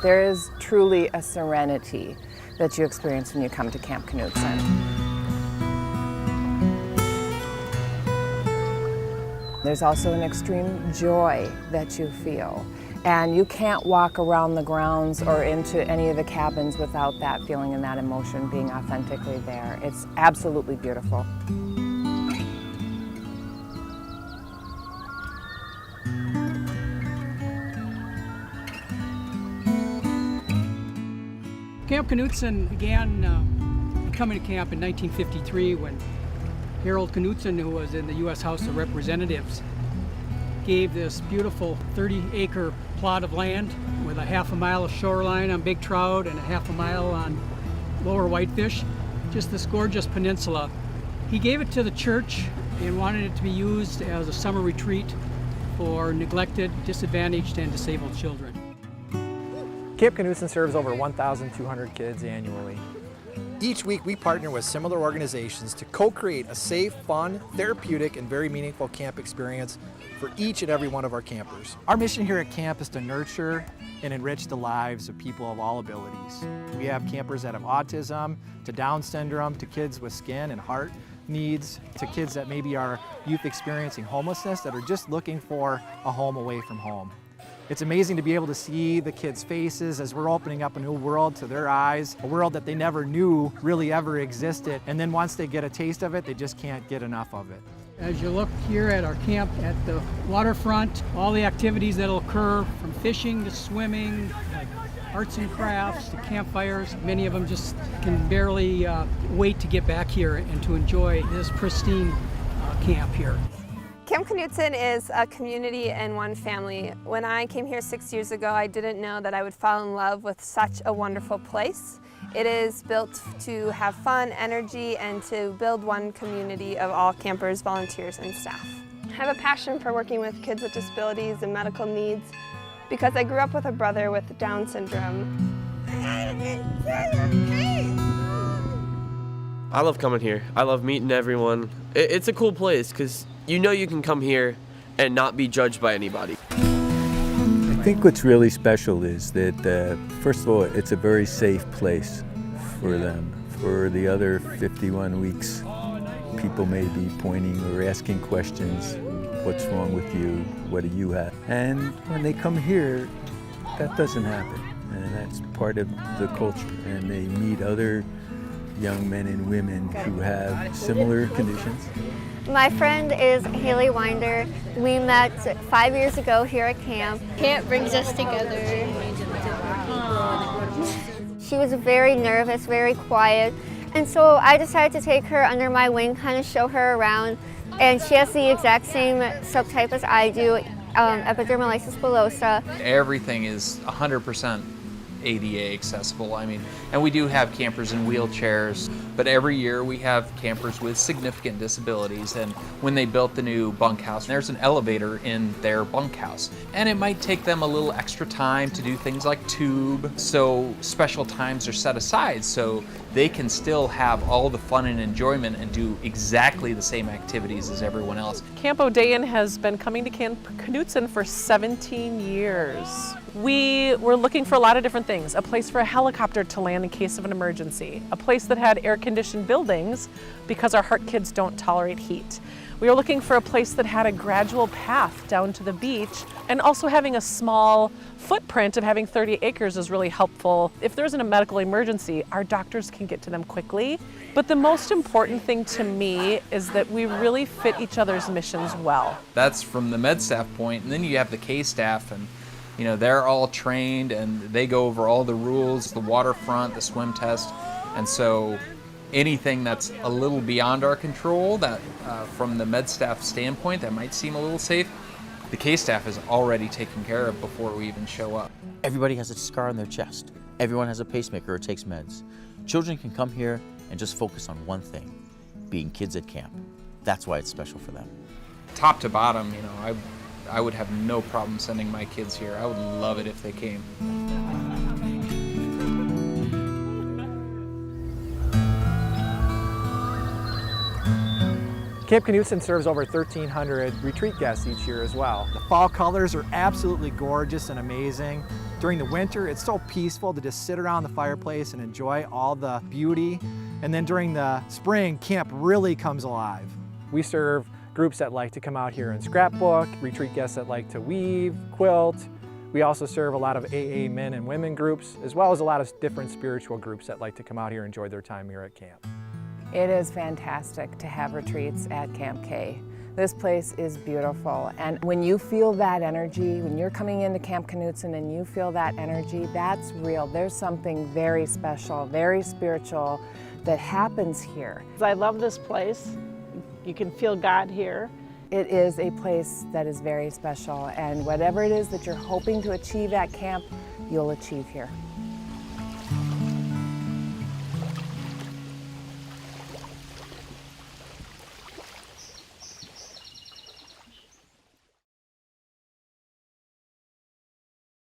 There is truly a serenity that you experience when you come to Camp Knutson. There's also an extreme joy that you feel. And you can't walk around the grounds or into any of the cabins without that feeling and that emotion being authentically there. It's absolutely beautiful. Camp Knutson began coming to camp in 1953 when Harold Knutson, who was in the U.S. House of Representatives, gave this beautiful 30-acre plot of land with a half a mile of shoreline on big trout and a half a mile on lower whitefish, just this gorgeous peninsula. He gave it to the church and wanted it to be used as a summer retreat for neglected, disadvantaged, and disabled children. Camp Knutson serves over 1,200 kids annually. Each week we partner with similar organizations to co-create a safe, fun, therapeutic, and very meaningful camp experience for each and every one of our campers. Our mission here at camp is to nurture and enrich the lives of people of all abilities. We have campers that have autism, to Down syndrome, to kids with skin and heart needs, to kids that maybe are youth experiencing homelessness that are just looking for a home away from home. It's amazing to be able to see the kids' faces as we're opening up a new world to their eyes, a world that they never knew really ever existed. And then once they get a taste of it, they just can't get enough of it. As you look here at our camp at the waterfront, all the activities that'll occur from fishing to swimming, like arts and crafts to campfires, many of them just can barely wait to get back here and to enjoy this pristine camp here. Camp Knutson is a community and one family. When I came here 6 years ago, I didn't know that I would fall in love with such a wonderful place. It is built to have fun, energy, and to build one community of all campers, volunteers, and staff. I have a passion for working with kids with disabilities and medical needs because I grew up with a brother with Down syndrome. I love coming here. I love meeting everyone. It's a cool place because you know you can come here and not be judged by anybody. I think what's really special is that, first of all, it's a very safe place for them. For the other 51 weeks, people may be pointing or asking questions. What's wrong with you? What do you have? And when they come here, that doesn't happen. And that's part of the culture. And they meet other young men and women who have similar conditions. My friend is Haley Winder. We met 5 years ago here at camp. Camp brings us together. She was very nervous, very quiet, and so I decided to take her under my wing, kind of show her around. And she has the exact same subtype as I do, epidermolysis bullosa. Everything is 100% ADA accessible. I mean, and we do have campers in wheelchairs, but every year we have campers with significant disabilities, and when they built the new bunkhouse, there's an elevator in their bunkhouse, and it might take them a little extra time to do things like tube, so special times are set aside so they can still have all the fun and enjoyment and do exactly the same activities as everyone else. Camp O'Dayan has been coming to Camp Knutson for 17 years. We were looking for a lot of different things. A place for a helicopter to land in case of an emergency. A place that had air-conditioned buildings because our heart kids don't tolerate heat. We were looking for a place that had a gradual path down to the beach, and also having a small footprint of having 30 acres is really helpful. If there isn't a medical emergency, our doctors can get to them quickly. But the most important thing to me is that we really fit each other's missions well. That's from the med staff point, and then you have the K staff, and you know, they're all trained and they go over all the rules, the waterfront, the swim test, and so anything that's a little beyond our control, that from the med staff standpoint that might seem a little safe, the K staff is already taken care of before we even show up. Everybody has a scar on their chest. Everyone has a pacemaker or takes meds. Children can come here and just focus on one thing, being kids at camp. That's why it's special for them. Top to bottom, you know, I would have no problem sending my kids here. I would love it if they came. Camp Knutson serves over 1,300 retreat guests each year as well. The fall colors are absolutely gorgeous and amazing. During the winter, it's so peaceful to just sit around the fireplace and enjoy all the beauty. And then during the spring, camp really comes alive. We serve groups that like to come out here and scrapbook, retreat guests that like to weave, quilt. We also serve a lot of AA men and women groups, as well as a lot of different spiritual groups that like to come out here and enjoy their time here at camp. It is fantastic to have retreats at Camp K. This place is beautiful, and when you feel that energy, when you're coming into Camp Knutson and you feel that energy, that's real. There's something very special, very spiritual that happens here. I love this place. You can feel God here. It is a place that is very special, and whatever it is that you're hoping to achieve at camp, you'll achieve here.